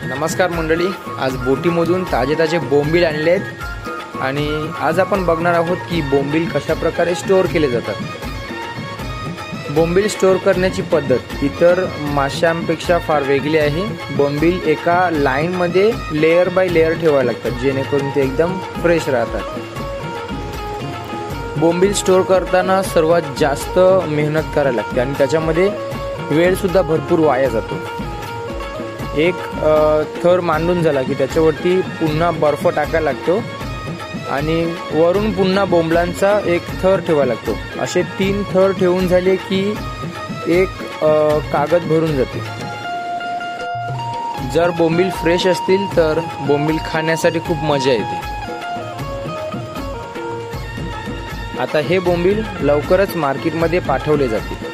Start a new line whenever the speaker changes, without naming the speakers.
नमस्कार मंडळी, आज बोटीमधून ताजे ताजे बोंबील आणले आहेत आणि आज आपण बघणार आहोत की बोंबील कशा प्रकारे स्टोअर केले जातात। बोंबील स्टोअर करण्याची पद्धत इतर माशांपेक्षा फार वेगळी आहे। बोंबील एका लाईन मध्ये लेयर बाय लेयर ठेवावे लागतात जेणेकरून ते एकदम फ्रेश राहतात। बोंबील स्टोअर करताना सर्वात जास्त मेहनत करावी लागते आणि त्याच्यामध्ये वेळ सुद्धा भरपूर वाया जातो। एक थर मांडून झाला की त्याच्यावरती पुन्हा बर्फ टाकायला लागतो आणि वरून पुन्हा बोंबलांचा एक थर ठेवायला लागतो। असे 3 थर ठेवून झाले की एक कागद भरून जाते। जर बोंबील फ्रेश असतील तर बोंबील खाण्यासाठी खूप मजा येते। आता हे बोंबील लवकरच मार्केटमध्ये पाठवले जातील।